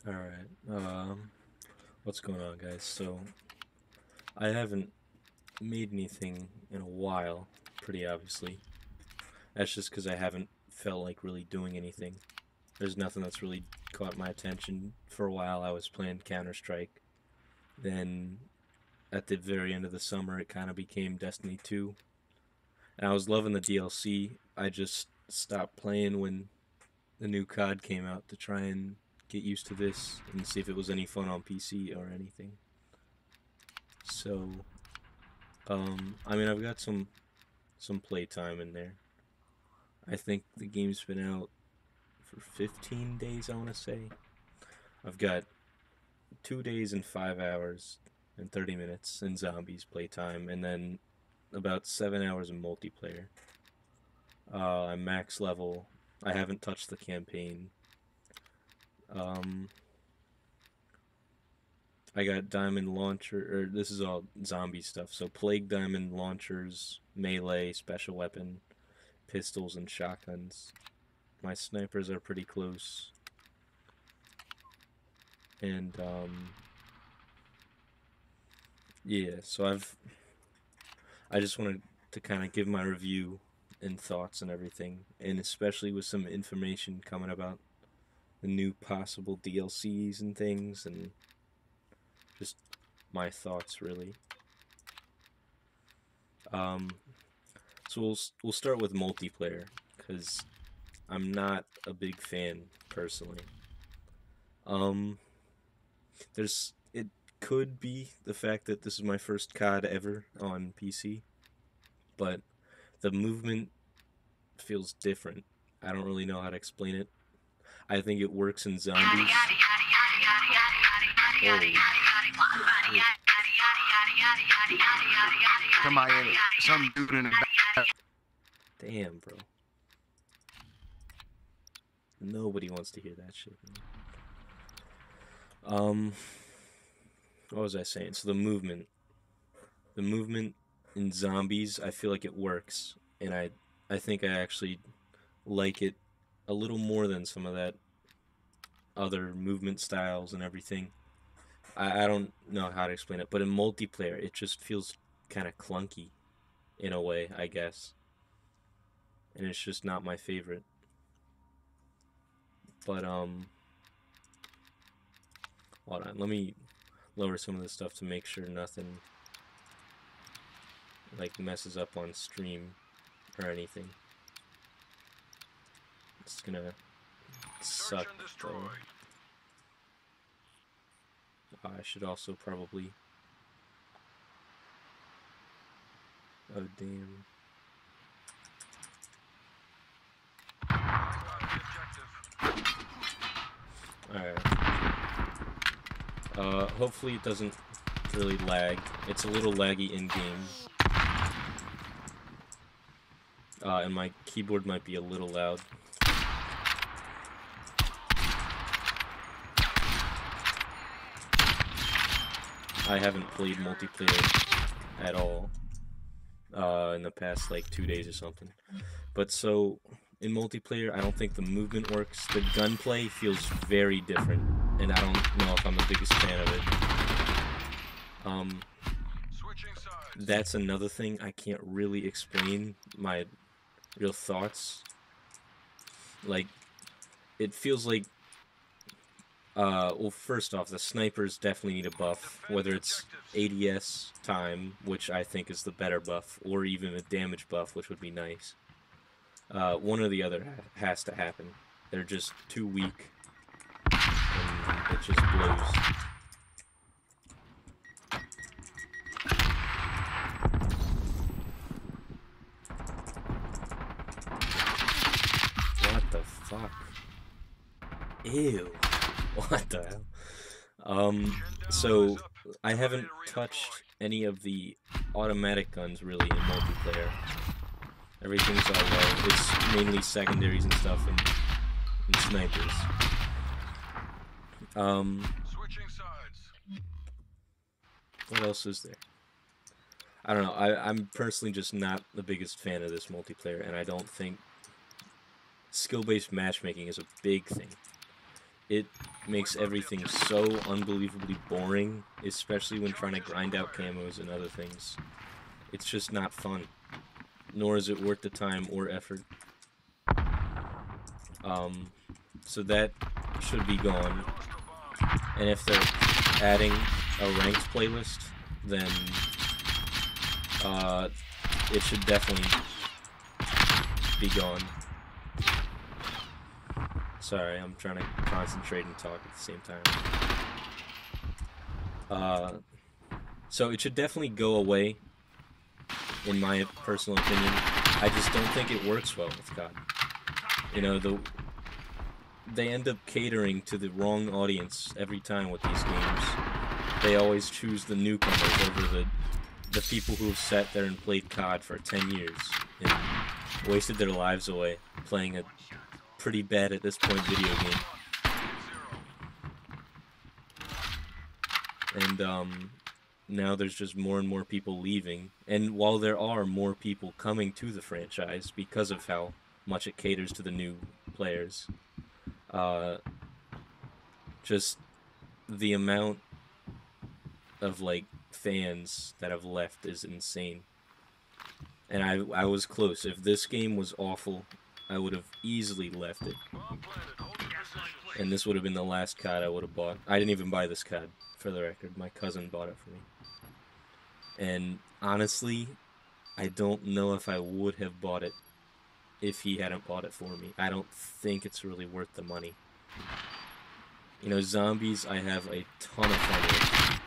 Alright, what's going on, guys? So, I haven't made anything in a while, pretty obviously. That's just because I haven't felt like really doing anything. There's nothing that's really caught my attention. For a while, I was playing Counter-Strike. Then, at the very end of the summer, it kind of became Destiny 2. And I was loving the DLC. I just stopped playing when the new COD came out to try and get used to this and see if it was any fun on PC or anything. So, I mean, I've got some playtime in there. I think the game's been out for 15 days, I want to say. I've got 2 days and 5 hours and 30 minutes in zombies playtime, and then about 7 hours in multiplayer. I'm max level. I haven't touched the campaign. Um, I got diamond launcher, or this is all zombie stuff. So plague diamond launchers, melee, special weapon, pistols, and shotguns. My snipers are pretty close. And, yeah, so I just wanted to kind of give my review and thoughts and everything, and especially with some information coming about the new possible DLCs and things, and just my thoughts really. Um, so we'll start with multiplayer because I'm not a big fan personally. Um, it could be the fact that this is my first COD ever on PC, but the movement feels different. I don't really know how to explain it. I think it works in zombies. Holy shit. Somebody, some dude in the back. Damn, bro. Nobody wants to hear that shit, man. What was I saying? So the movement in zombies, I feel like it works, and I think I actually like it a little more than some of that other movement styles and everything. I don't know how to explain it, but in multiplayer, it just feels kind of clunky in a way, I guess. And it's just not my favorite. But, hold on, let me lower some of this stuff to make sure nothing, like, messes up on stream or anything. It's gonna suck, though. I should also probably... Oh, damn. Alright. Hopefully it doesn't really lag. It's a little laggy in-game. And my keyboard might be a little loud. I haven't played multiplayer at all in the past, like, 2 days or something. But so, in multiplayer, I don't think the movement works. The gunplay feels very different, and I don't know if I'm the biggest fan of it. That's another thing I can't really explain my real thoughts. Like, it feels like, well, first off, the snipers definitely need a buff, whether it's ADS time, which I think is the better buff, or even a damage buff, which would be nice. One or the other has to happen. They're just too weak, and it just blows. What the fuck? Ew. What the hell? So I haven't touched any of the automatic guns really in multiplayer. Everything's all low. It's mainly secondaries and stuff and snipers. What else is there? I don't know. I'm personally just not the biggest fan of this multiplayer, and I don't think skill-based matchmaking is a big thing. it makes everything so unbelievably boring, especially when trying to grind out camos and other things. It's just not fun, nor is it worth the time or effort. So that should be gone. And if they're adding a ranked playlist, then it should definitely be gone. Sorry, I'm trying to concentrate and talk at the same time. So it should definitely go away, in my personal opinion. I just don't think it works well with COD. You know, they end up catering to the wrong audience every time with these games. They always choose the newcomers over the people who've sat there and played COD for 10 years and wasted their lives away playing a pretty bad at this point video game. And now there's just more and more people leaving. And while there are more people coming to the franchise because of how much it caters to the new players, just the amount of like fans that have left is insane. And I was close. If this game was awful, I would have easily left it. And this would have been the last COD I would have bought. I didn't even buy this COD, for the record. My cousin bought it for me. And honestly, I don't know if I would have bought it if he hadn't bought it for me. I don't think it's really worth the money. You know, zombies I have a ton of fun with,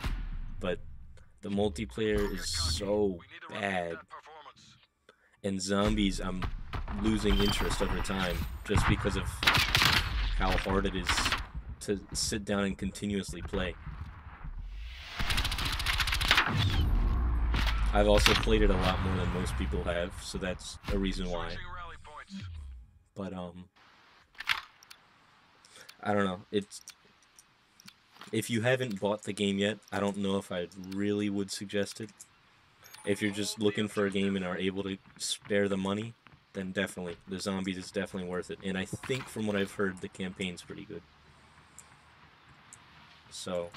but the multiplayer is so bad. And zombies, I'm losing interest over time just because of how hard it is to sit down and continuously play. I've also played it a lot more than most people have, so that's a reason why. But I don't know. If you haven't bought the game yet, I don't know if I really would suggest it. If you're just looking for a game and are able to spare the money, then definitely. The zombies is definitely worth it. And I think from what I've heard, the campaign's pretty good. So,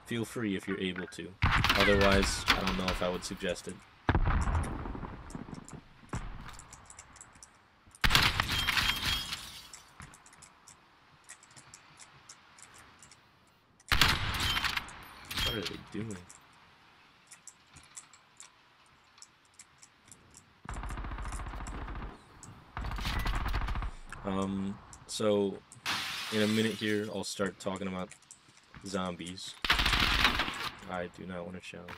feel free if you're able to. Otherwise, I don't know if I would suggest it. What are they doing? So in a minute here, I'll start talking about zombies. I do not want to challenge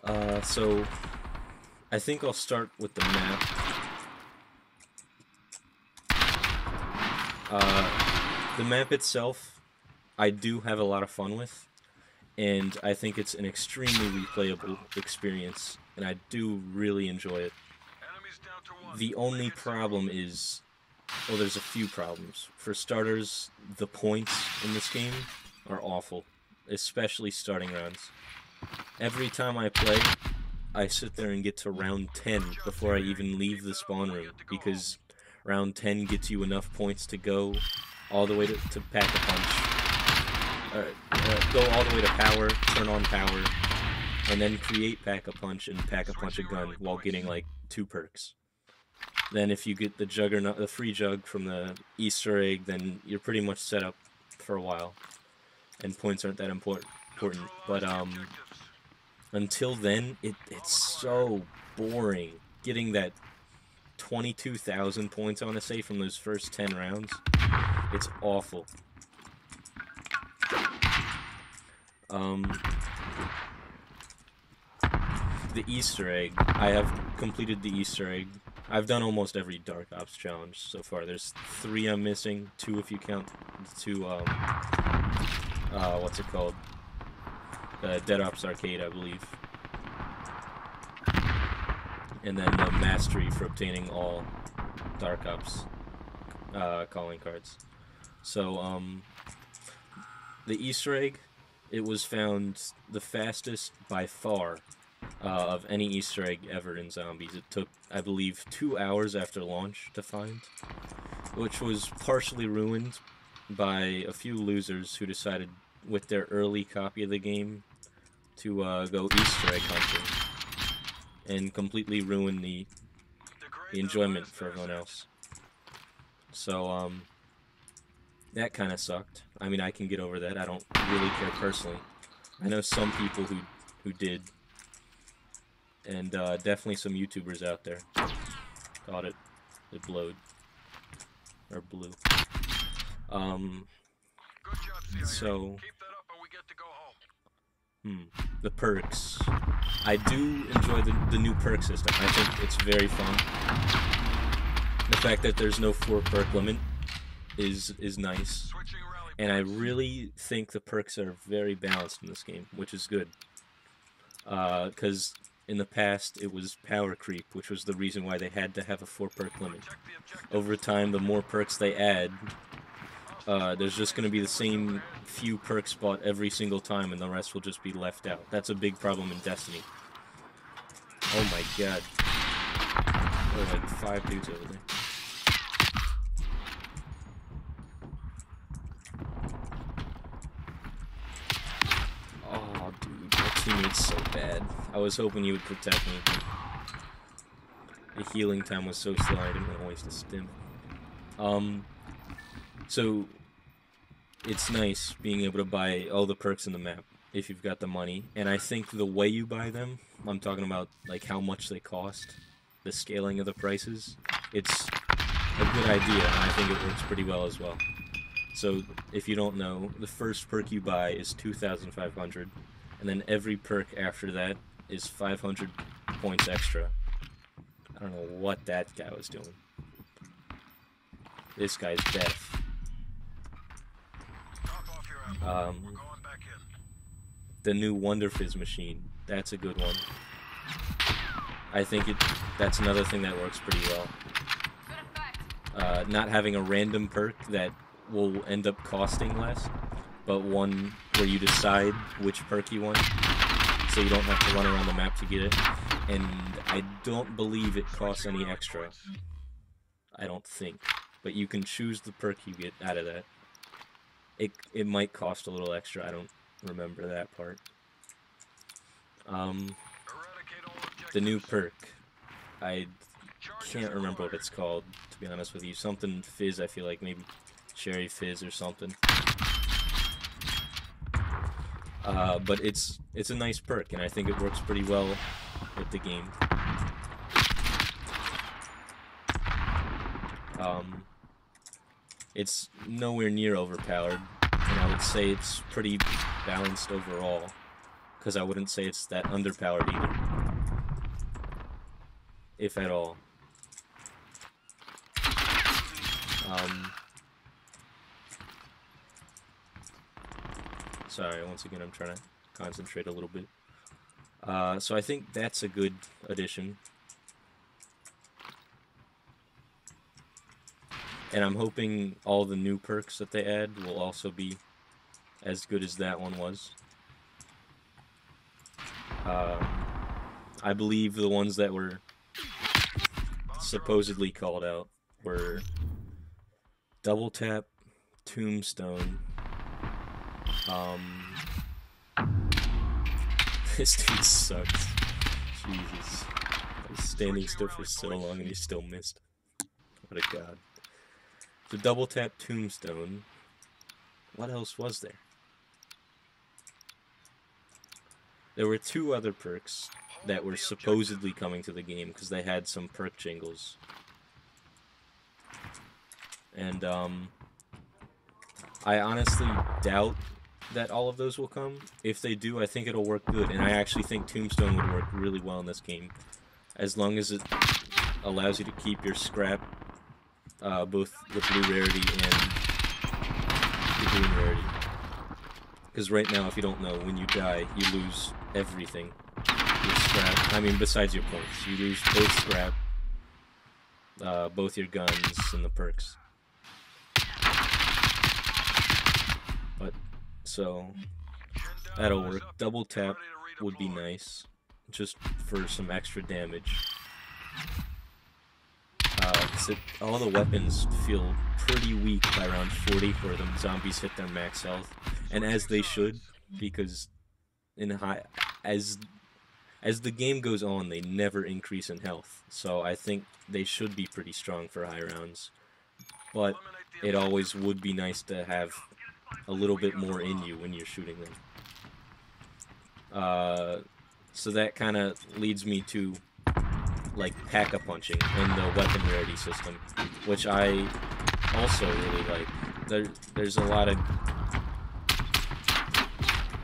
that. So I think I'll start with the map. The map itself, I do have a lot of fun with, and I think it's an extremely replayable experience, and I do really enjoy it. The only problem is, well, there's a few problems. For starters, the points in this game are awful, especially starting rounds. Every time I play, I sit there and get to round 10 before I even leave the spawn room, because round 10 gets you enough points to go all the way to Pack-a-Punch. Go all the way to power, turn on power, and then create Pack-a-Punch and Pack-a-Punch a gun while getting like 2 perks. Then if you get the Juggernaut, the free jug from the Easter egg, then you're pretty much set up for a while. And points aren't that important. But until then, it's so boring. Getting that 22,000 points, I want to say, from those first 10 rounds. It's awful. The Easter egg. I have completed the Easter egg. I've done almost every Dark Ops challenge so far. There's 3 I'm missing, 2 if you count the 2, what's it called? Dead Ops Arcade, I believe. And then the Mastery for obtaining all Dark Ops calling cards. So, the Easter egg, it was found the fastest by far of any Easter egg ever in Zombies. It took, I believe, 2 hours after launch to find. which was partially ruined by a few losers who decided with their early copy of the game to go Easter egg hunting and completely ruin the enjoyment for everyone else. So, that kind of sucked. I mean, I can get over that. I don't really care personally. I know some people who did, and definitely some YouTubers out there thought it blowed or blew. So, the perks. I do enjoy the new perk system. I think it's very fun. The fact that there's no 4 perk limit is nice. And I really think the perks are very balanced in this game, which is good. Because in the past, it was power creep, which was the reason why they had to have a 4 perk limit. Over time, the more perks they add, there's just going to be the same few perks bought every single time, and the rest will just be left out. That's a big problem in Destiny. Oh my god. There are like 5 dudes over there. Oh, dude, my teammate's so bad. I was hoping he would protect me. The healing time was so slow, I didn't want to waste a stim. So, it's nice being able to buy all the perks in the map, if you've got the money. And I think the way you buy them, I'm talking about like how much they cost, the scaling of the prices, it's a good idea, and I think it works pretty well as well. So, if you don't know, the first perk you buy is 2,500, and then every perk after that is 500 points extra. I don't know what that guy was doing. This guy's deaf. The new Wonder Fizz machine, that's a good one. I think that's another thing that works pretty well. Not having a random perk that will end up costing less, but one where you decide which perk you want, so you don't have to run around the map to get it. And I don't believe it costs any extra. I don't think. But you can choose the perk you get out of that. It might cost a little extra, I don't remember that part. The new perk. I can't remember what it's called, to be honest with you. Something Fizz, I feel like, maybe Cherry Fizz or something. But it's a nice perk, and I think it works pretty well with the game. It's nowhere near overpowered, and I would say it's pretty balanced overall, because I wouldn't say it's that underpowered either, if at all. Sorry, once again, I'm trying to concentrate a little bit. So I think that's a good addition. And I'm hoping all the new perks that they add will also be as good as that one was. I believe the ones that were supposedly called out were Double Tap, Tombstone, this dude sucks. Jesus. I was standing still for so long and he still missed. What a god. The Double Tap, Tombstone. What else was there? There were 2 other perks that were supposedly coming to the game because they had some perk jingles. And, I honestly doubt that all of those will come. If they do, I think it'll work good, and I actually think Tombstone would work really well in this game. As long as it allows you to keep your scrap, both the blue rarity and the green rarity. Because right now, if you don't know, when you die, you lose everything. Your scrap, I mean, besides your points. You lose both scrap, both your guns, and the perks. But, so, that'll work. Double tap would be nice, just for some extra damage. makes it all the weapons feel pretty weak by around 40, where the zombies hit their max health, and as they should, because in high as the game goes on, they never increase in health. So I think they should be pretty strong for high rounds. But it always would be nice to have a little bit more in you when you're shooting them. So that kind of leads me to like pack-a-punching and the weapon rarity system, which I also really like. There's a lot of...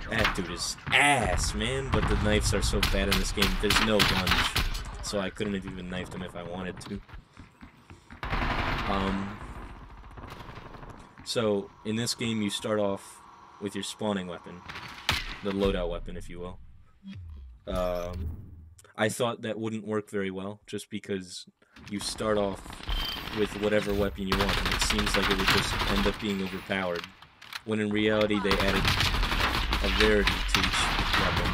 That dude is ass, man, but the knives are so bad in this game. There's no lunge, so I couldn't have even knifed him if I wanted to. So, in this game, you start off with your spawning weapon, the loadout weapon, if you will. I thought that wouldn't work very well, just because you start off with whatever weapon you want, and it seems like it would just end up being overpowered, when in reality they added a rarity to each weapon.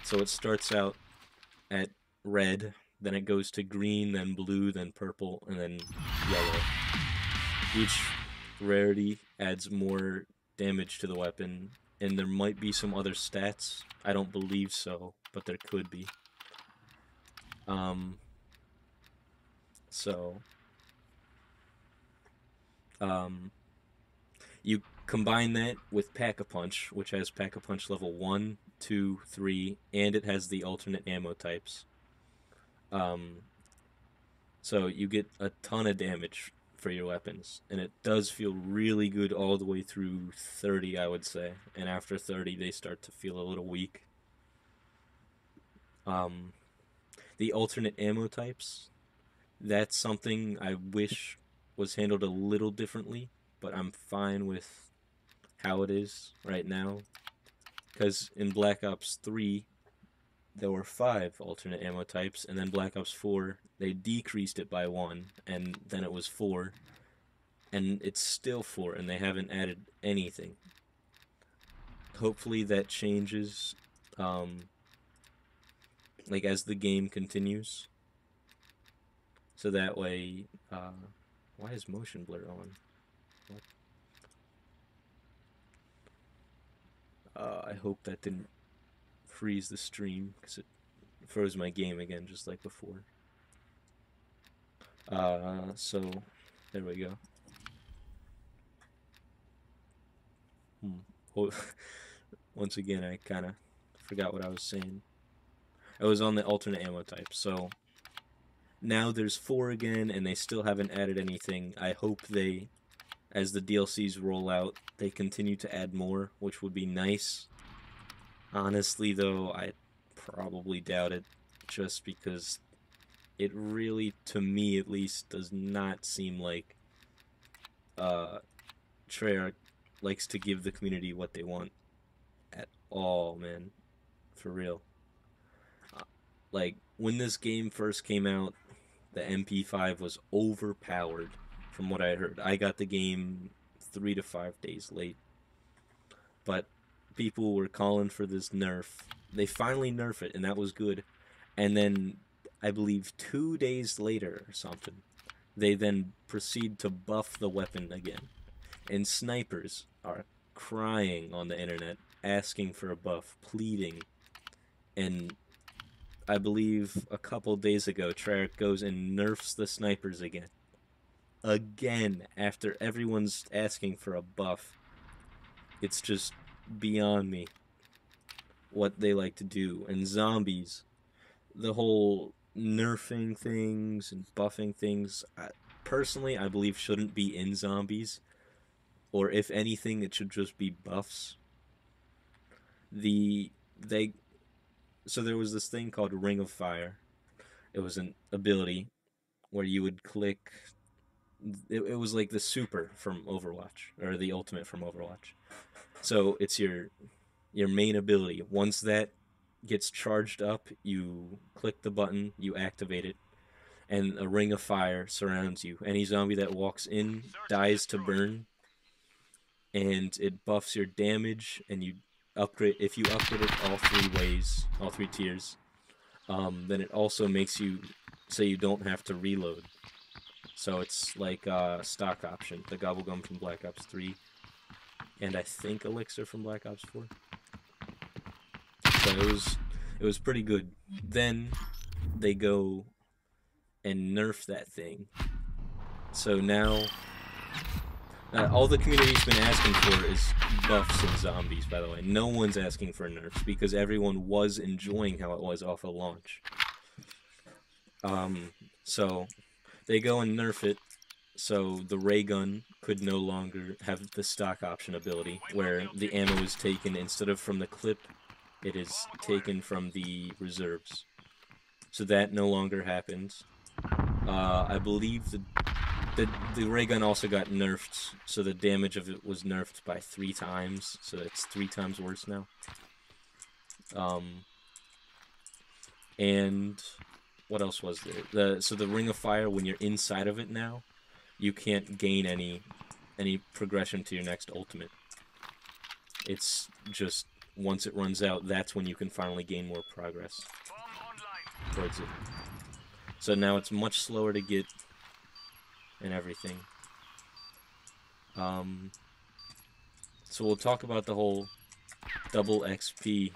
So it starts out at red, then it goes to green, then blue, then purple, and then yellow. Each rarity adds more damage to the weapon, and there might be some other stats. I don't believe so, but there could be. You combine that with Pack-a-Punch, which has Pack-a-Punch level 1, 2, 3, and it has the alternate ammo types. So you get a ton of damage for your weapons, and it does feel really good all the way through 30, I would say. And after 30, they start to feel a little weak. The alternate ammo types, that's something I wish was handled a little differently, but I'm fine with how it is right now. Because in Black Ops 3, there were 5 alternate ammo types, and then Black Ops 4, they decreased it by 1, and then it was 4, and it's still 4, and they haven't added anything. Hopefully that changes, like, as the game continues, so that way, why is motion blur on? What? I hope that didn't freeze the stream, because it froze my game again, just like before. So, there we go. Once again, I kind of forgot what I was saying. I was on the alternate ammo type, so now there's 4 again, and they still haven't added anything. I hope they, as the DLCs roll out, they continue to add more, which would be nice. Honestly, though, I probably doubt it, just because it really, to me at least, does not seem like Treyarch likes to give the community what they want at all, man. For real. Like, when this game first came out, the MP5 was overpowered, from what I heard. I got the game 3 to 5 days late. But people were calling for this nerf. They finally nerfed it, and that was good. And then, I believe 2 days later or something, they then proceed to buff the weapon again. And snipers are crying on the internet, asking for a buff, pleading. And I believe a couple days ago, Treyarch goes and nerfs the snipers again. Again, after everyone's asking for a buff. It's just beyond me what they like to do. And zombies, the whole nerfing things and buffing things, personally, I believe shouldn't be in zombies. Or if anything, it should just be buffs. So there was this thing called Ring of Fire. It was an ability where you would click... It was like the super from Overwatch, or the ultimate from Overwatch. So it's your main ability. Once that gets charged up, you click the button, you activate it, and a ring of fire surrounds you. Any zombie that walks in dies to burn, and it buffs your damage, and you upgrade. If you upgrade it all 3 ways, all 3 tiers, then it also makes you so you don't have to reload. So it's like stock option, the Gobblegum from Black Ops 3, and I think Elixir from Black Ops 4. So it was pretty good. Then they go and nerf that thing. So now all the community's been asking for is buffs and zombies, by the way. No one's asking for nerfs because everyone was enjoying how it was off of launch. So they go and nerf it so the ray gun could no longer have the stock option ability where the ammo is taken instead of from the clip, it is taken from the reserves. So that no longer happens. I believe the ray gun also got nerfed, so the damage of it was nerfed by 3 times, so it's 3 times worse now. And what else was there? So the Ring of Fire, when you're inside of it now, you can't gain any progression to your next ultimate. It's just once it runs out, that's when you can finally gain more progress towards it. So now it's much slower to get and everything. So we'll talk about the whole double XP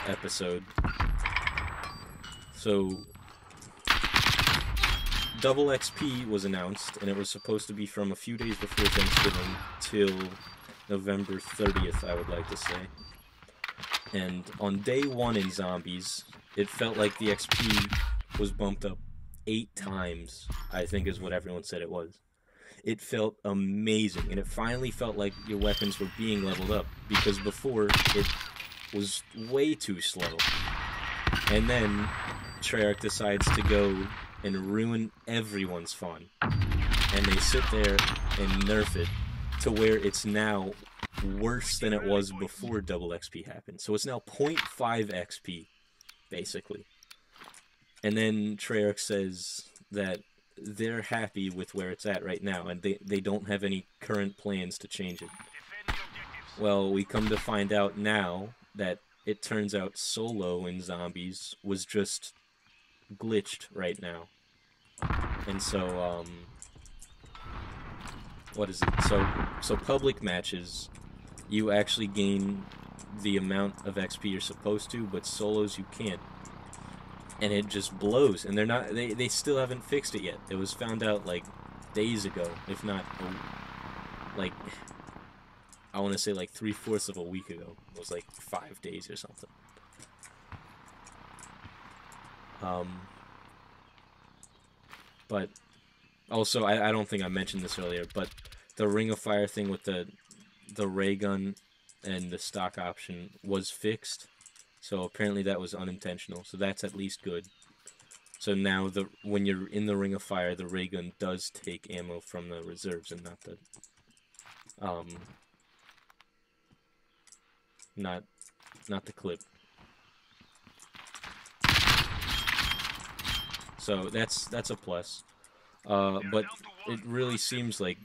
episode. So double XP was announced, and it was supposed to be from a few days before Thanksgiving till November 30th, I would like to say. And on day 1 in Zombies, it felt like the XP was bumped up 8 times, I think is what everyone said it was. It felt amazing, and it finally felt like your weapons were being leveled up, because before, it was way too slow. And then, Treyarch decides to go and ruin everyone's fun. And they sit there and nerf it to where it's now worse than it was before double XP happened. So it's now 0.5 XP, basically. And then Treyarch says that they're happy with where it's at right now, and they don't have any current plans to change it. Well, we come to find out now that it turns out solo in Zombies was just glitched right now. And so, what is it? So public matches, you actually gain the amount of XP you're supposed to, but solos you can't. And it just blows, and they still haven't fixed it yet. It was found out like days ago, if not like I want to say like 3/4 of a week ago. It was like 5 days or something. But also I don't think I mentioned this earlier, but the Ring of Fire thing with the ray gun and the stock option was fixed. So apparently that was unintentional, so that's at least good. So now when you're in the Ring of Fire, the ray gun does take ammo from the reserves and not the not the clip. So that's a plus. But it really seems like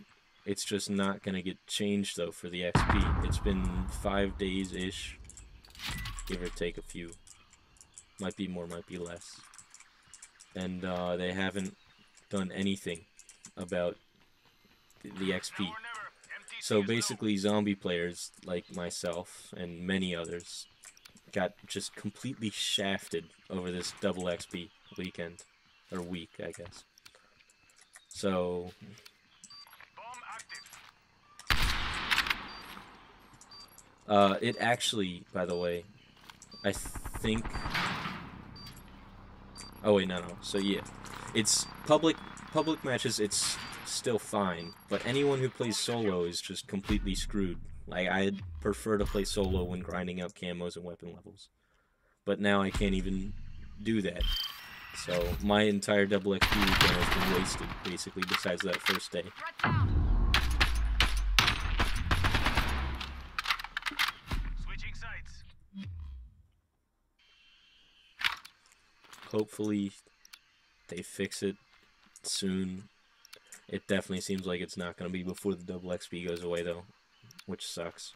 it's just not gonna get changed though for the XP. It's been 5 days-ish. Give or take a few. Might be more, might be less. And they haven't done anything about the XP. So basically, zombie players like myself and many others got just completely shafted over this double XP weekend. Or week, I guess. So it actually, by the way, I think... Oh wait, no. So yeah, it's public matches. It's still fine, but anyone who plays solo is just completely screwed. Like I'd prefer to play solo when grinding out camos and weapon levels, but now I can't even do that. So my entire double XP weekend has been wasted, basically. Besides that first day. Hopefully they fix it soon. It definitely seems like it's not going to be before the double XP goes away, though, which sucks.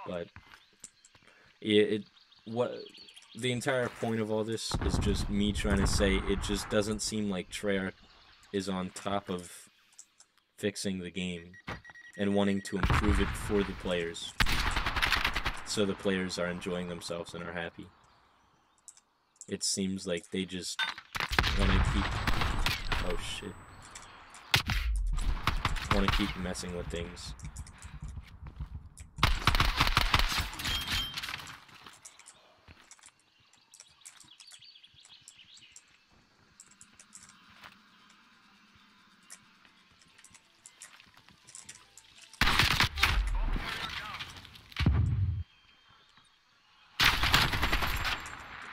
But what the entire point of all this is just me trying to say it just doesn't seem like Treyarch is on top of fixing the game and wanting to improve it for the players, so the players are enjoying themselves and are happy. It seems like they just want to keep... Oh shit. Want to keep messing with things.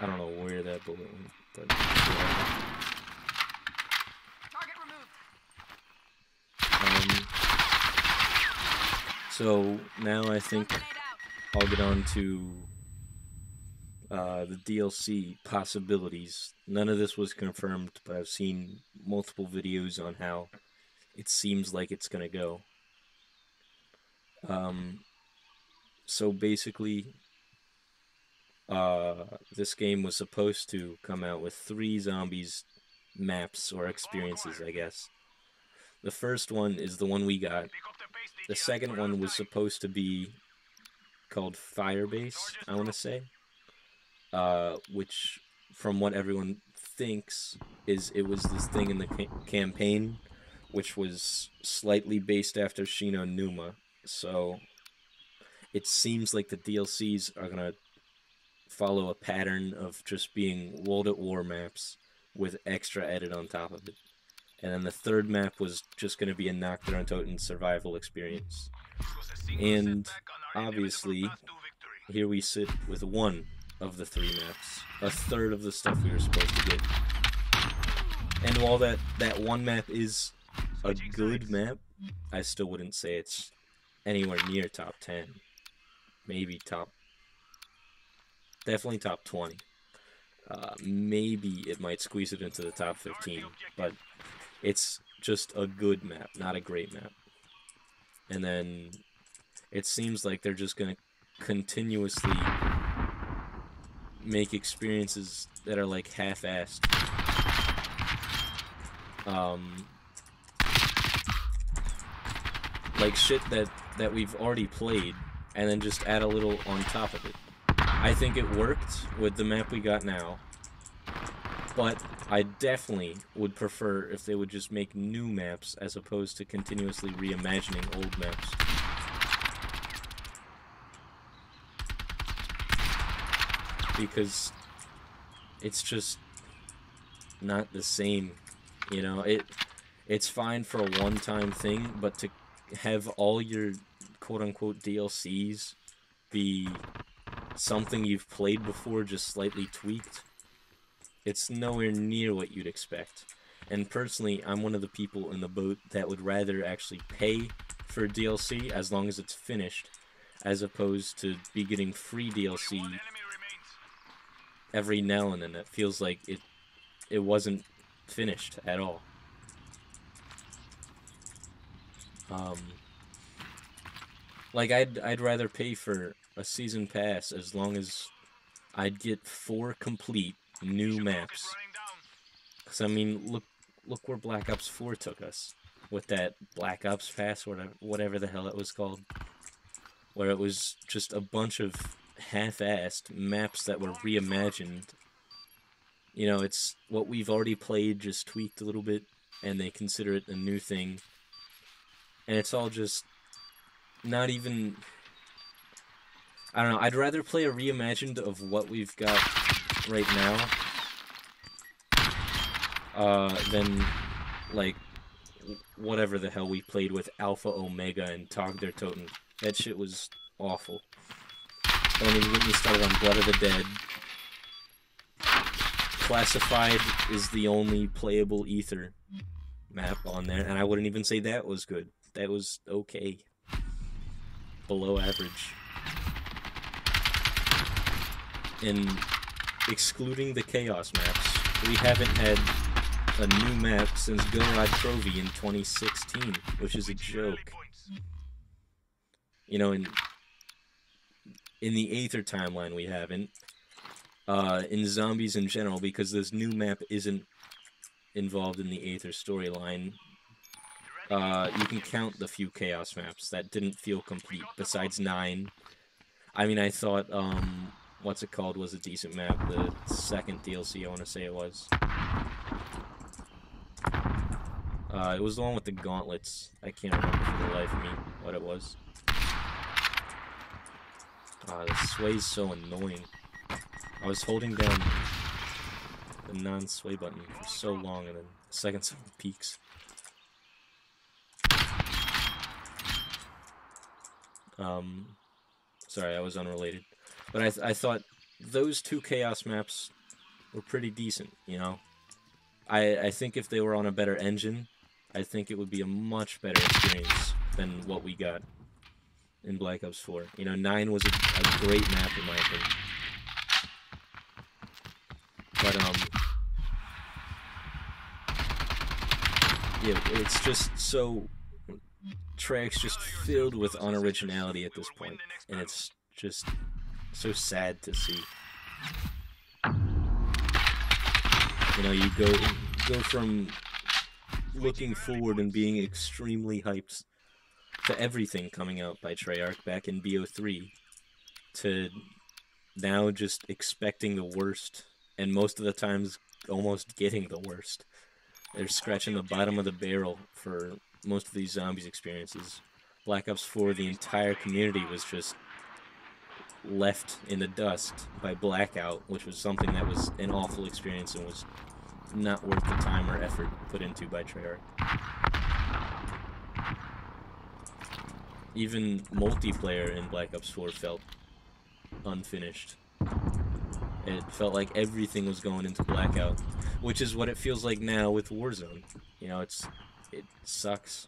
I don't know where that bullet went, but yeah. Target removed. So now I think I'll get on to the DLC possibilities. None of this was confirmed, but I've seen multiple videos on how it seems like it's gonna go. So basically, this game was supposed to come out with 3 zombies maps or experiences, I guess. The first one is the one we got. The second one was supposed to be called Firebase, I want to say. Which, from what everyone thinks, it was this thing in the campaign, which was slightly based after Shino Numa. So it seems like the DLCs are gonna follow a pattern of just being World at War maps with extra edit on top of it. And then the third map was just going to be a Nocturne Toten survival experience. And obviously, here we sit with one of the 3 maps. A third of the stuff we were supposed to get. And while that one map is a good map, I still wouldn't say it's anywhere near top 10. Maybe definitely top 20. Maybe it might squeeze it into the top 15, but it's just a good map, not a great map. And then it seems like they're just going to continuously make experiences that are like half-assed. Like shit that we've already played, and then just add a little on top of it. I think it worked with the map we got now, but I definitely would prefer if they would just make new maps as opposed to continuously reimagining old maps. Because it's just not the same, you know. It's fine for a one-time thing, but to have all your quote-unquote DLCs be something you've played before, just slightly tweaked, it's nowhere near what you'd expect. And personally, I'm one of the people in the boat that would rather actually pay for DLC as long as it's finished, as opposed to be getting free DLC every now and then. That feels like it wasn't finished at all. Like I'd rather pay for a season pass as long as I'd get 4 complete new maps. Cause I mean, look where Black Ops 4 took us with that Black Ops Pass, or whatever the hell it was called, where it was just a bunch of half-assed maps that were reimagined. You know, it's what we've already played, just tweaked a little bit, and they consider it a new thing. And it's all just not even... I don't know, I'd rather play a reimagined of what we've got right now than, like, whatever the hell we played with Alpha Omega and Tog der Toten. That shit was awful. Don't even get me started on Blood of the Dead. Classified is the only playable Ether map on there, and I wouldn't even say that was good. That was okay. Below average. And excluding the Chaos maps, we haven't had a new map since Go Rod Trophy in 2016, which is a joke. You know, in the Aether timeline we haven't. in zombies in general, because this new map isn't involved in the Aether storyline. You can count the few Chaos maps that didn't feel complete, besides 9. I mean, I thought, what's it called was a decent map. The second DLC, I want to say it was. It was the one with the gauntlets. I can't remember for the life of me what it was. The sway's so annoying. I was holding down the non-sway button for so long, and then the second someone peeks. Sorry, I was unrelated. But I thought those 2 Chaos maps were pretty decent, you know? I think if they were on a better engine, I think it would be a much better experience than what we got in Black Ops 4. You know, 9 was a great map in my opinion. But, yeah, it's just so... Treyarch's just filled with unoriginality at this point, and it's just so sad to see. You know, you go from looking forward and being extremely hyped to everything coming out by Treyarch back in BO3 to now just expecting the worst, and most of the times almost getting the worst. They're scratching the bottom of the barrel for most of these zombies experiences. Black Ops 4, the entire community was just left in the dust by Blackout, which was something that was an awful experience and was not worth the time or effort put into by Treyarch. Even multiplayer in Black Ops 4 felt unfinished. It felt like everything was going into Blackout, which is what it feels like now with Warzone. You know, it sucks.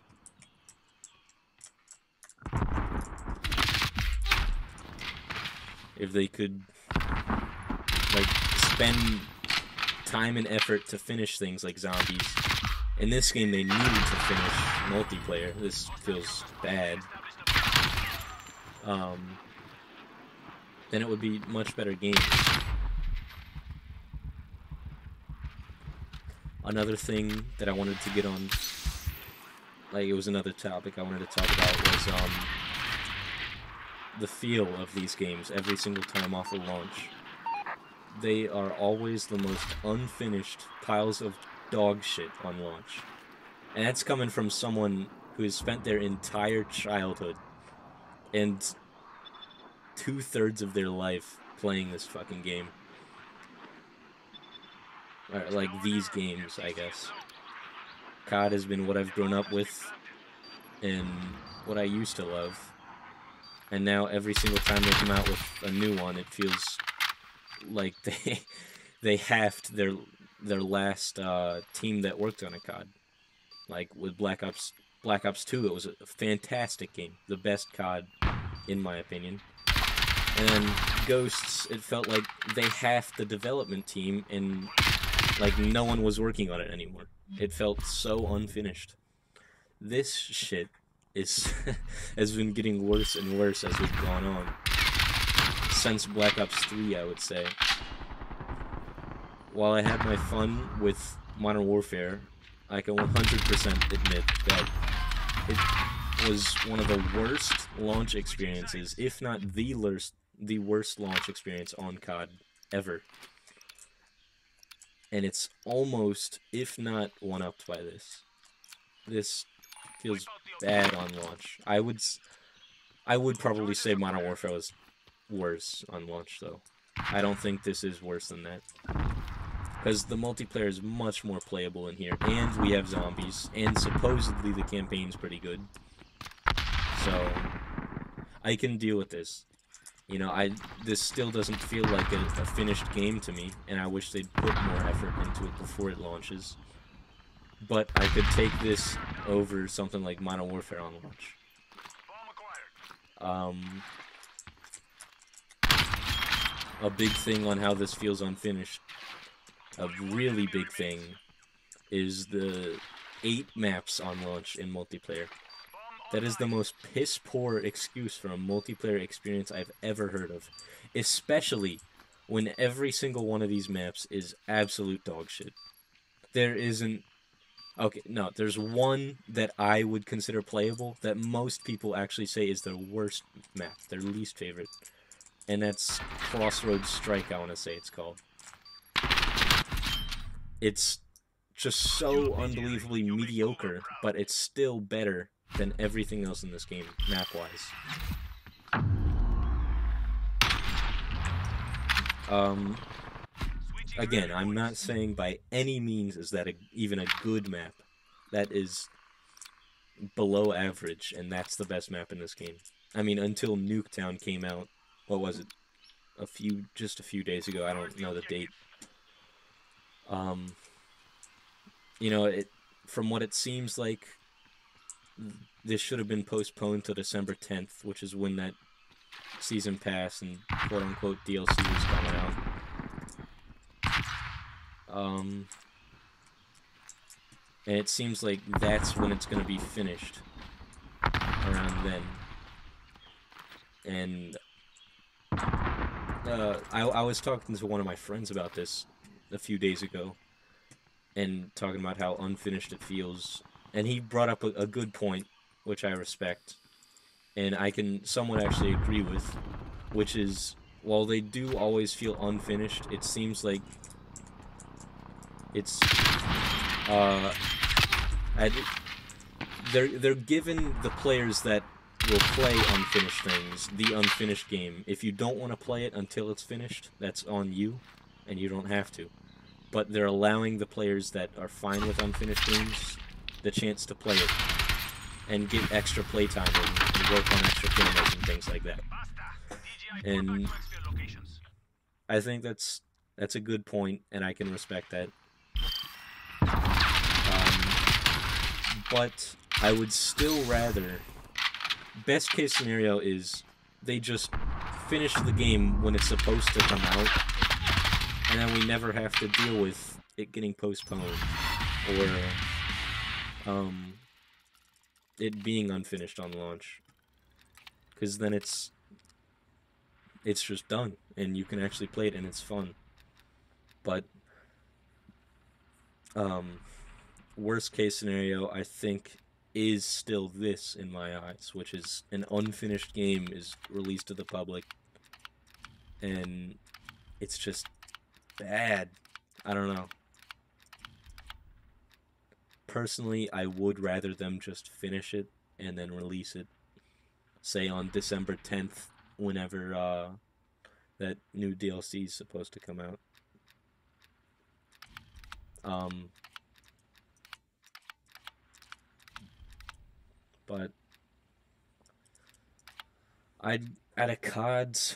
If they could, like, spend time and effort to finish things like zombies. In this game, they needed to finish multiplayer. This feels bad. Then it would be much better games. Another thing that I wanted to get on, like, it was another topic I wanted to talk about, was, the feel of these games every single time off of launch. They are always the most unfinished piles of dog shit on launch. And that's coming from someone who has spent their entire childhood and 2/3 of their life playing this fucking game. Or, like, these games, I guess. COD has been what I've grown up with and what I used to love. And now every single time they come out with a new one, it feels like they halved their last team that worked on a COD. Like with Black Ops 2, it was a fantastic game, the best COD in my opinion. And then Ghosts, it felt like they halved the development team and like no one was working on it anymore. It felt so unfinished. This shit has been getting worse and worse as we've gone on. Since Black Ops 3, I would say. While I had my fun with Modern Warfare, I can 100% admit that it was one of the worst launch experiences, if not the worst launch experience on COD ever. And it's almost, if not one-upped by this. This feels bad on launch. I would probably say Modern Warfare was worse on launch, though. I don't think this is worse than that. Because the multiplayer is much more playable in here, and we have zombies, and supposedly the campaign's pretty good. So, I can deal with this. You know, this still doesn't feel like a finished game to me, and I wish they'd put more effort into it before it launches. But I could take this over something like Modern Warfare on launch. A big thing on how this feels unfinished, a really big thing, is the 8 maps on launch in multiplayer. That is the most piss-poor excuse for a multiplayer experience I've ever heard of. Especially when every single one of these maps is absolute dog shit. There isn't. Okay, no, there's one that I would consider playable that most people actually say is their worst map, their least favorite. And that's Crossroads Strike, I want to say it's called. It's just so unbelievably mediocre, but it's still better than everything else in this game, map-wise. Um, Again, I'm not saying by any means is that even a good map. That is below average, and that's the best map in this game. I mean, until Nuketown came out, what was it? Just a few days ago. I don't know the date. Um, from what it seems like, this should have been postponed to December 10th, which is when that season pass and quote unquote DLC was coming out. And it seems like that's when it's going to be finished, around then. And I was talking to one of my friends about this a few days ago, and talking about how unfinished it feels. And he brought up a good point, which I respect, and I can somewhat actually agree with, which is, while they do always feel unfinished, it seems like it's they're given the players that will play unfinished things the unfinished game. If you don't want to play it until it's finished, that's on you, and you don't have to. But they're allowing the players that are fine with unfinished games the chance to play it and get extra playtime and work on extra cameras and things like that. And I think that's a good point, and I can respect that. But I would still rather... Best case scenario is they just finish the game when it's supposed to come out, and then we never have to deal with it getting postponed, or it being unfinished on launch. Because then it's just done, and you can actually play it, and it's fun. But worst case scenario, I think, is still this in my eyes, which is an unfinished game is released to the public, and it's just bad. I don't know. Personally, I would rather them just finish it and then release it, say on December 10th, whenever that new DLC is supposed to come out. But I'd add a CODs,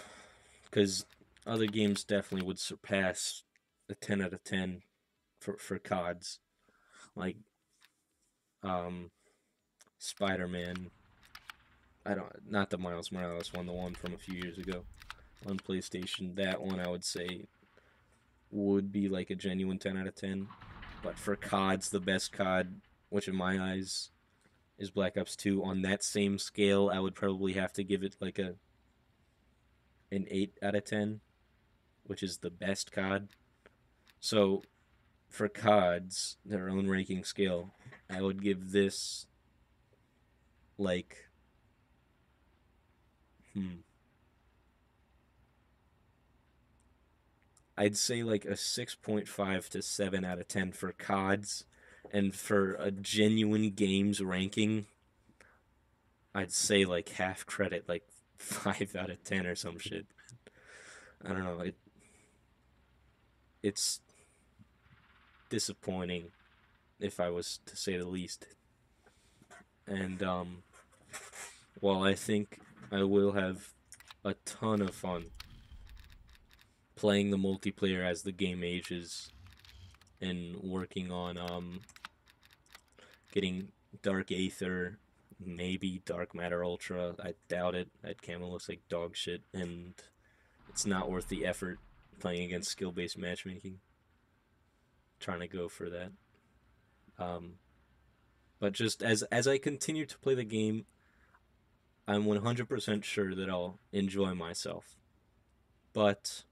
because other games definitely would surpass a 10 out of 10 for CODs. Like Spider-Man. Not the Miles Morales one, the one from a few years ago on PlayStation. That one I would say would be like a genuine 10 out of 10. But for CODs, the best COD, which in my eyes is Black Ops 2, on that same scale, I would probably have to give it like an 8 out of 10, which is the best COD. So for CODs, their own ranking scale, I would give this like I'd say like a 6.5 to 7 out of 10 for CODs, and for a genuine games ranking, I'd say like half credit, like 5 out of 10 or some shit. I don't know. It's disappointing, if I was to say the least. And while I think I will have a ton of fun playing the multiplayer as the game ages, and working on getting Dark Aether, maybe Dark Matter Ultra. I doubt it. That camo looks like dog shit, and it's not worth the effort playing against skill-based matchmaking. Trying to go for that. But just as I continue to play the game, I'm 100% sure that I'll enjoy myself. But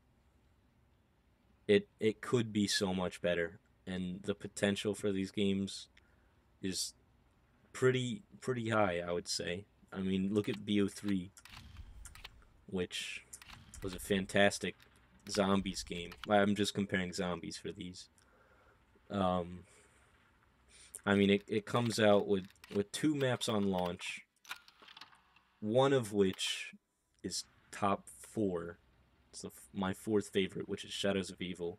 it could be so much better, and the potential for these games is pretty high, I would say. I mean, look at BO3, which was a fantastic zombies game. I'm just comparing zombies for these. Um, I mean, it comes out with two maps on launch, one of which is top four. It's my fourth favorite, which is Shadows of Evil.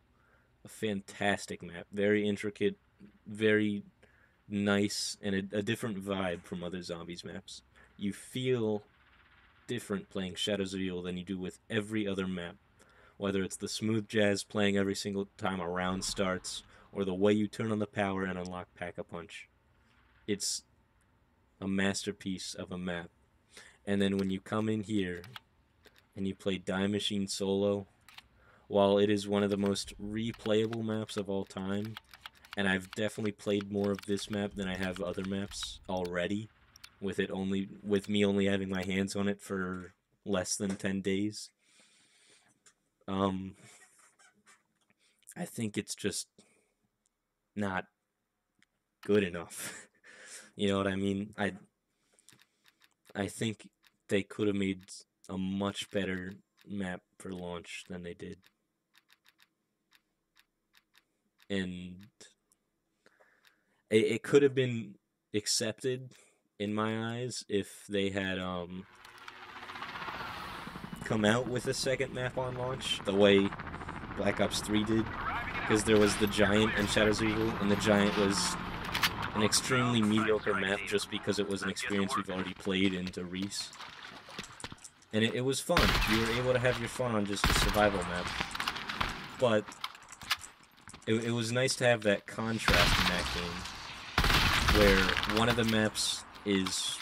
A fantastic map, very intricate, very nice, and a different vibe from other zombies maps. You feel different playing Shadows of Evil than you do with every other map. Whether it's the smooth jazz playing every single time a round starts, or the way you turn on the power and unlock Pack-a-Punch. It's a masterpiece of a map. And then when you come in here and you play Die Machine solo, while it is one of the most replayable maps of all time, and I've definitely played more of this map than I have other maps already, with me only having my hands on it for less than 10 days. I think it's just not good enough. You know what I mean? I think they could have made a much better map for launch than they did. And it could have been accepted in my eyes if they had come out with a second map on launch the way Black Ops 3 did, because there was the Giant and Shadows of Evil, and the Giant was an extremely mediocre map just because it was an experience we've already played into Reese. And it was fun. You were able to have your fun on just a survival map. But it was nice to have that contrast in that game, where one of the maps is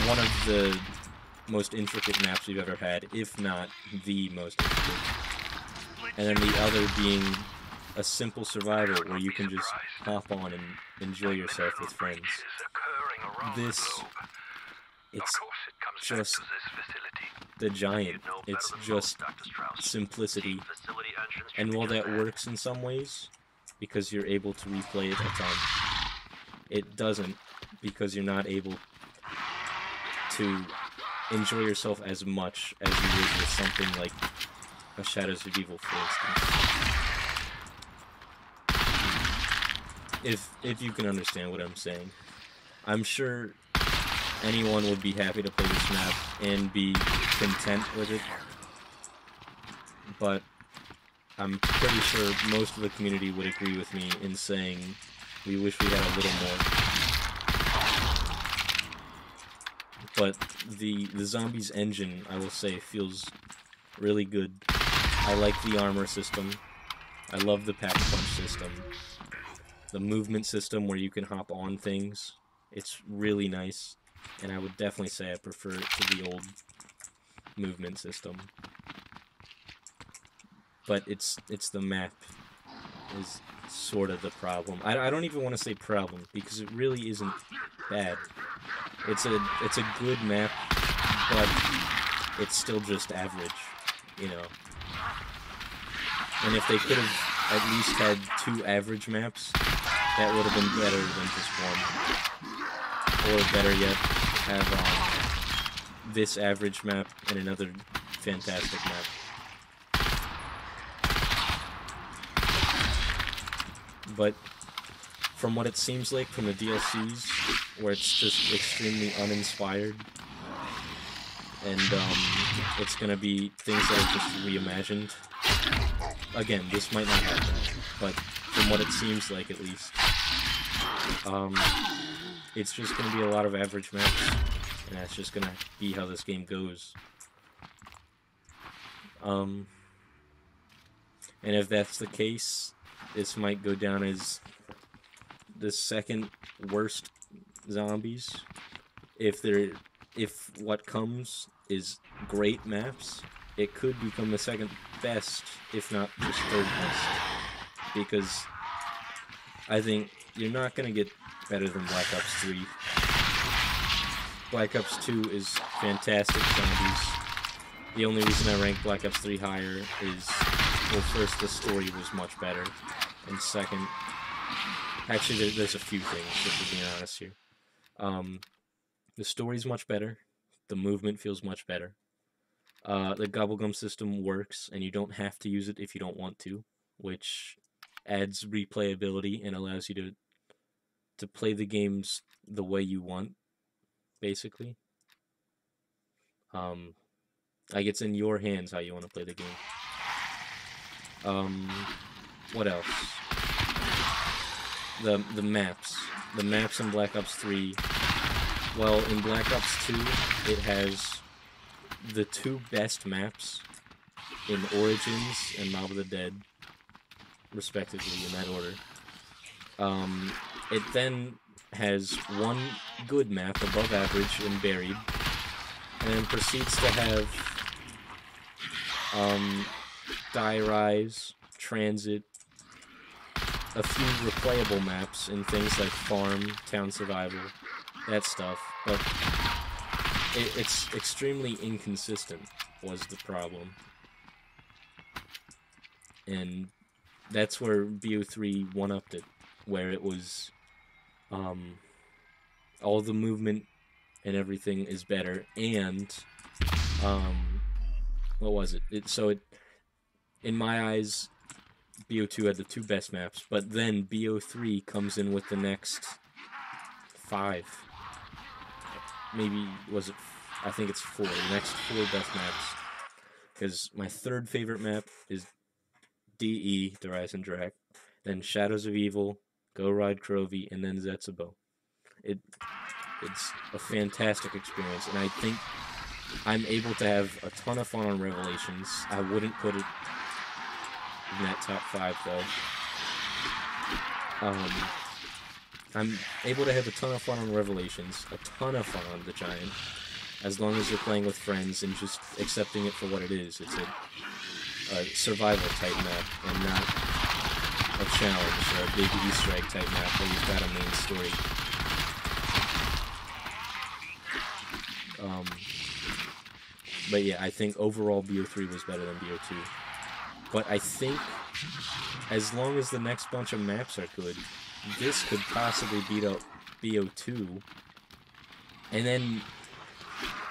one of the most intricate maps we've ever had, if not the most intricate. And then the other being a simple survival where you can just hop on and enjoy yourself with friends. This, it's just the Giant. It's just simplicity. And while that works in some ways, because you're able to replay it a ton, it doesn't, because you're not able to enjoy yourself as much as you would with something like a Shadows of Evil, for instance. If you can understand what I'm saying. I'm sure anyone would be happy to play this map and be content with it, but I'm pretty sure most of the community would agree with me in saying we wish we had a little more. But the Zombies engine, I will say, feels really good. I like the armor system. I love the Pack-a-Punch system. The movement system where you can hop on things. It's really nice. And I would definitely say I prefer it to the old movement system. But it's the map is sort of the problem. I don't even want to say problem, because it really isn't bad. It's a good map, but it's still just average, you know. And if they could have at least had 2 average maps, that would have been better than just 1. Or better yet, have this average map and another fantastic map. But from what it seems like from the DLCs, where it's just extremely uninspired, and it's gonna be things that are just reimagined. Again, this might not happen, but from what it seems like, at least, it's just gonna be a lot of average maps, and that's just gonna be how this game goes. And if that's the case, this might go down as the second worst zombies. If what comes is great maps, it could become the second best, if not just third best. Because I think you're not gonna get better than Black Ops 3. Black Ops 2 is fantastic zombies. The only reason I rank Black Ops 3 higher is well, first, the story was much better, and second, actually, there's a few things, if we're being honest here. Um, the story's much better, the movement feels much better. The Gobblegum system works, and you don't have to use it if you don't want to, which adds replayability and allows you to play the games the way you want, basically. Um, like it's in your hands how you want to play the game. Um, what else? The maps. The maps in Black Ops 3. Well, in Black Ops 2, it has the two best maps in Origins and Mob of the Dead, respectively, in that order. It then has one good map above average in Buried, and then proceeds to have Die Rise, Transit, a few replayable maps in things like Farm, Town Survival, that stuff, but it's extremely inconsistent was the problem. And that's where BO3 one-upped it, where it was all the movement and everything is better, and what was it? In my eyes, BO2 had the two best maps, but then BO3 comes in with the next 5. Maybe, I think it's 4. The next 4 best maps. Because my third favorite map is DE, the Rise and Drag, then Shadows of Evil, Go Ride Crovy, and then Zetsubo. It's a fantastic experience, and I think I'm able to have a ton of fun on Revelations. I wouldn't put it in that top 5, though. I'm able to have a ton of fun on Revelations, a ton of fun on The Giant, as long as you're playing with friends and just accepting it for what it is. It's a survival type map, and not a challenge or a big Easter egg type map where you've got a main story. But yeah, I think overall BO3 was better than BO2. But I think as long as the next bunch of maps are good, this could possibly beat up BO2. And then,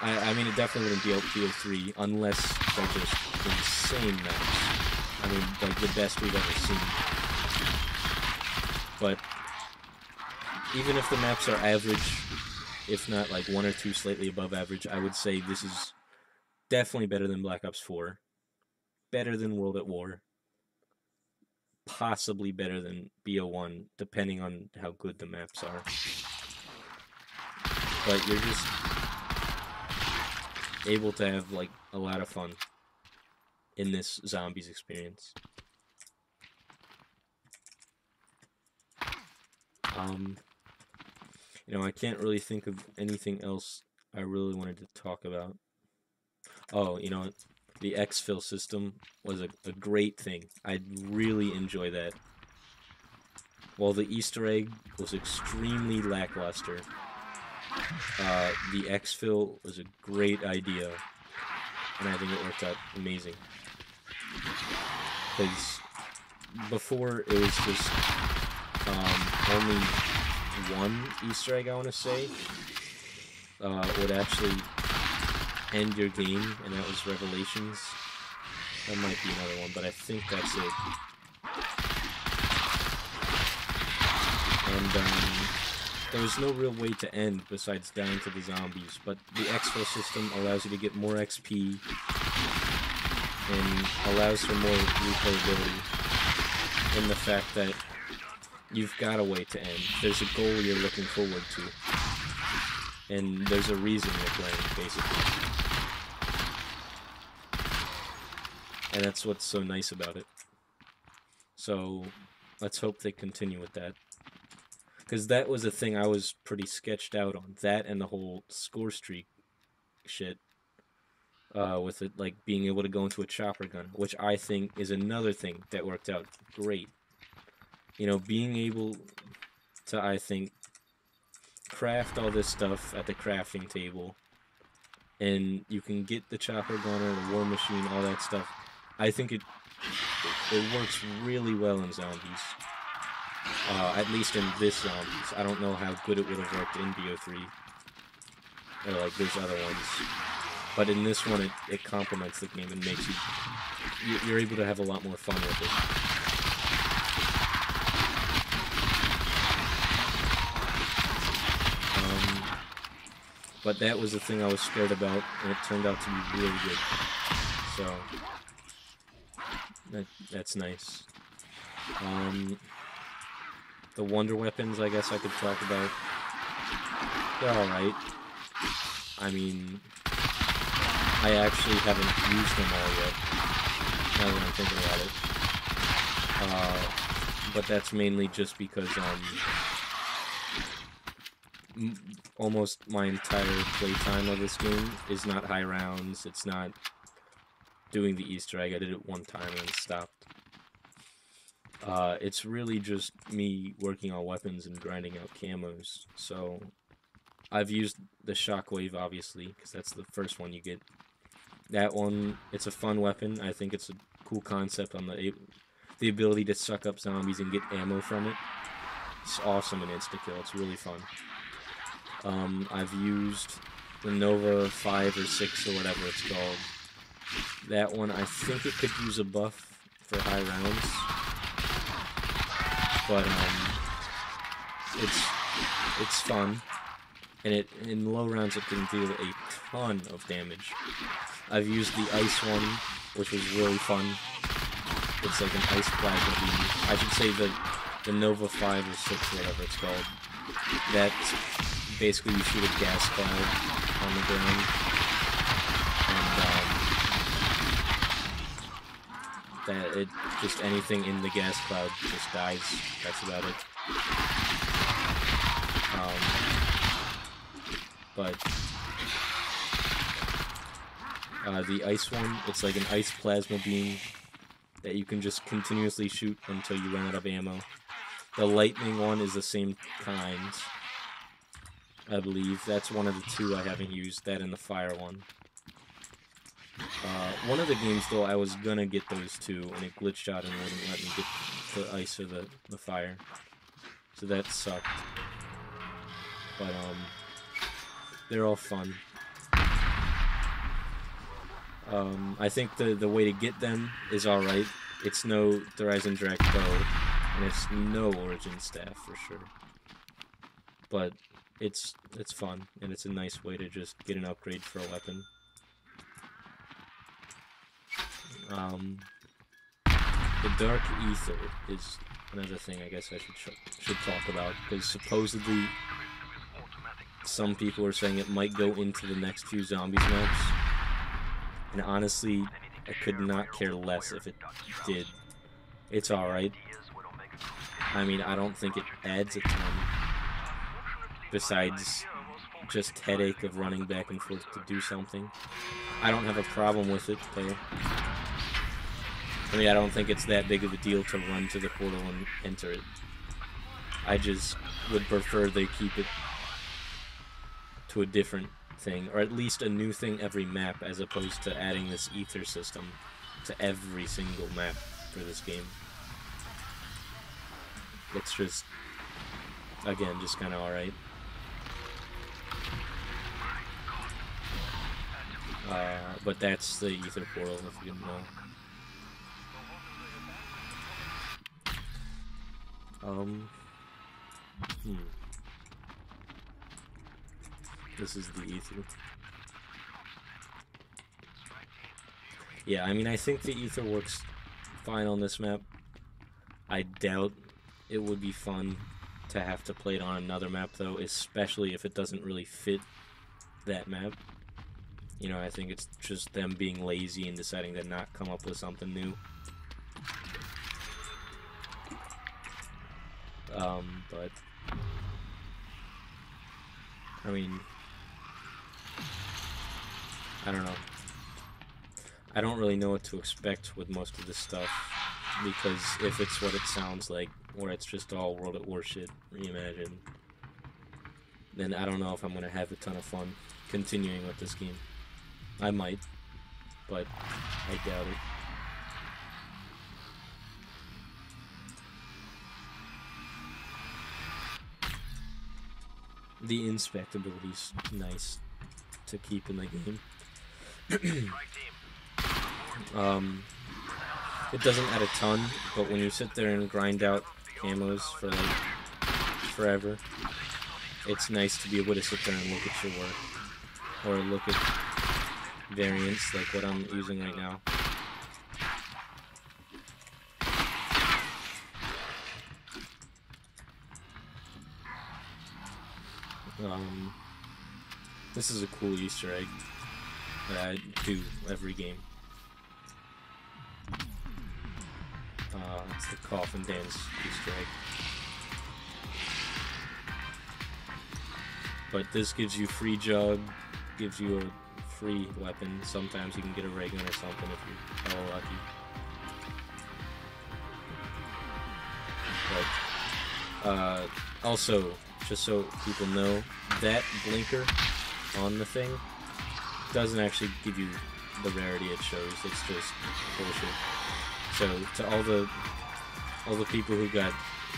I mean, it definitely wouldn't beat up BO3 unless they're just insane maps. I mean, like the best we've ever seen. But even if the maps are average, if not like 1 or 2 slightly above average, I would say this is definitely better than Black Ops 4. Better than World at War. Possibly better than BO1, depending on how good the maps are. But you're just able to have like a lot of fun in this zombies experience. You know, I can't really think of anything else I really wanted to talk about. Oh, you know, the exfil system was a great thing. I really enjoy that. While the Easter egg was extremely lackluster, the exfil was a great idea, and I think it worked out amazing. Because before it was just only one Easter egg, I want to say, would actually end your game, and that was Revelations. That might be another one, but I think that's it. And there was no real way to end besides dying to the zombies, but the exfil system allows you to get more XP and allows for more replayability in the fact that you've got a way to end. There's a goal you're looking forward to, and there's a reason you're playing, basically. And that's what's so nice about it. So, let's hope they continue with that. Because that was a thing I was pretty sketched out on. That and the whole score streak shit. With it, like, being able to go into a chopper gun. Which I think is another thing that worked out great. You know, being able to, I think, craft all this stuff at the crafting table. And you can get the chopper gun or the war machine, all that stuff. I think it works really well in zombies. At least in this zombies. I don't know how good it would have worked in BO3 or like those other ones. But in this one, it complements the game and makes you're able to have a lot more fun with it. But that was the thing I was scared about, and it turned out to be really good. So that's nice. The wonder weapons, I guess I could talk about. They're alright. I mean, I actually haven't used them all yet, now that I'm thinking about it. But that's mainly just because, almost my entire playtime of this game is not high rounds, it's not doing the Easter egg. I did it one time and stopped. It's really just me working on weapons and grinding out camos. So I've used the shockwave, obviously, because that's the first one you get. That one, it's a fun weapon. I think it's a cool concept on the ability to suck up zombies and get ammo from it. It's awesome in insta-kill. It's really fun. I've used the Nova 5 or 6 or whatever it's called. That one, I think it could use a buff for high rounds. But, it's fun. And in low rounds it can deal a ton of damage. I've used the ice one, which was really fun. It's like an ice plasma beam. I should say the Nova 5 or 6 or whatever it's called. That's basically you shoot a gas cloud on the ground. And just anything in the gas cloud just dies. That's about it. But the ice one, it's like an ice plasma beam that you can just continuously shoot until you run out of ammo. The lightning one is the same kind, I believe. That's one of the two I haven't used, that and the fire one. One of the games, though, I was gonna get those two, and it glitched out and wouldn't let me get the ice or the fire. So that sucked. But, they're all fun. I think the way to get them is alright. It's no Horizon Drac Bow, and it's no Origin Staff for sure. But it's fun, and it's a nice way to just get an upgrade for a weapon. The Dark Ether is another thing I guess I should talk about, because supposedly some people are saying it might go into the next few Zombies maps, and honestly, I could not care less if it did. It's alright. I mean, I don't think it adds a ton, besides just headache of running back and forth to do something. I don't have a problem with it, though. I mean, I don't think it's that big of a deal to run to the portal and enter it. I just would prefer they keep it to a different thing, or at least a new thing every map, as opposed to adding this ether system to every single map for this game. It's just, again, just kind of alright. But that's the ether portal, if you didn't know. This is the ether. Yeah, I mean, I think the ether works fine on this map. I doubt it would be fun to have to play it on another map, though, especially if it doesn't really fit that map. You know, I think it's just them being lazy and deciding to not come up with something new. But I mean, I don't know. I don't really know what to expect with most of this stuff, because if it's what it sounds like, or it's just all World at War shit reimagined, then I don't know if I'm gonna have a ton of fun continuing with this game. I might, but I doubt it. the inspect ability's nice to keep in the game. It doesn't add a ton, but when you sit there and grind out ammos for like forever, it's nice to be able to sit there and look at your work, or look at variants like what I'm using right now. This is a cool Easter egg that I do every game. It's the coffin dance Easter egg. But this gives you free jug, gives you a free weapon. Sometimes you can get a ray gun or something if you're hella lucky. But also, just so people know, that blinker on the thing doesn't actually give you the rarity it shows. It's just bullshit. So to all the people who got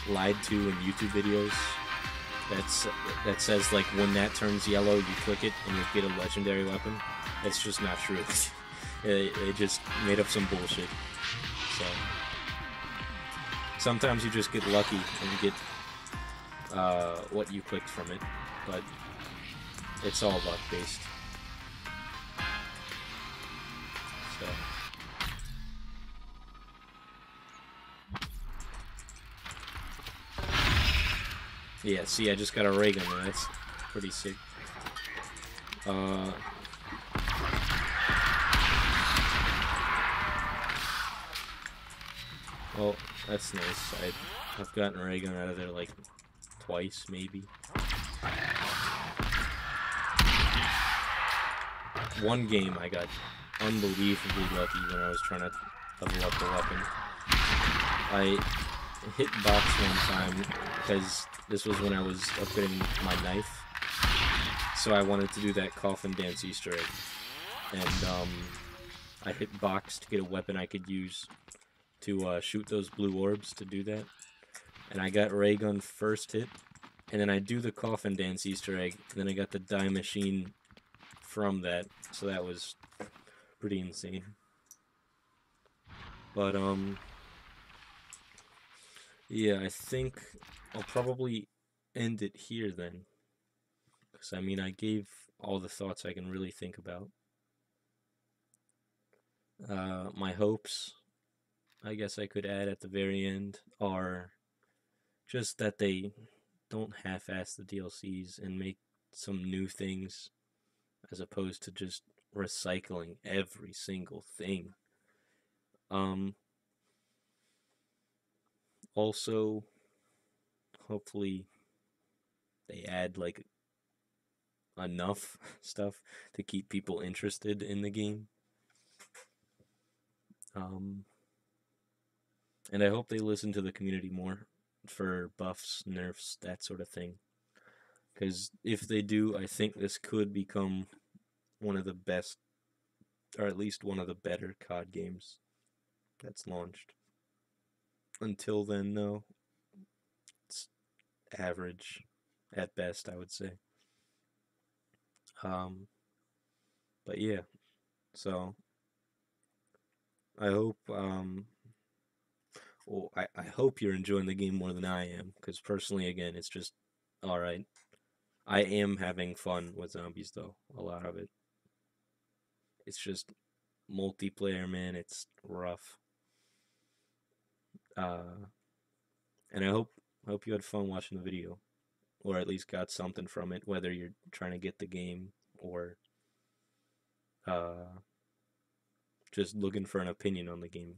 lied to in YouTube videos, that says like when that turns yellow, you click it and you get a legendary weapon. It's just not true. It just made up some bullshit. So sometimes you just get lucky and you get what you clicked from it, but it's all luck based. So yeah, see, I just got a ray gun there. That's pretty sick. Well, that's nice. I've gotten a ray gun out of there like twice, maybe. One game I got unbelievably lucky when I was trying to level up the weapon. I hit Bocw one time because this was when I was upgrading my knife, so I wanted to do that coffin dance Easter egg, and I hit Bocw to get a weapon I could use to shoot those blue orbs to do that, and I got ray gun first hit, and then I do the coffin dance Easter egg, and then I got the die machine from that, so that was pretty insane. But yeah, I think I'll probably end it here then, because I mean I gave all the thoughts I can really think about. My hopes, I guess I could add at the very end, are just that they don't half-ass the DLCs and make some new things as opposed to just recycling every single thing. Also, hopefully they add like enough stuff to keep people interested in the game. And I hope they listen to the community more for buffs, nerfs, that sort of thing. Because if they do, I think this could become one of the best, or at least one of the better COD games that's launched. Until then, though, it's average at best, I would say. But yeah, so I hope, well, I hope you're enjoying the game more than I am, because personally, again, it's just alright. I am having fun with zombies, though, a lot of it. It's just multiplayer, man, it's rough. And I hope you had fun watching the video, or at least got something from it, whether you're trying to get the game or uh, just looking for an opinion on the game.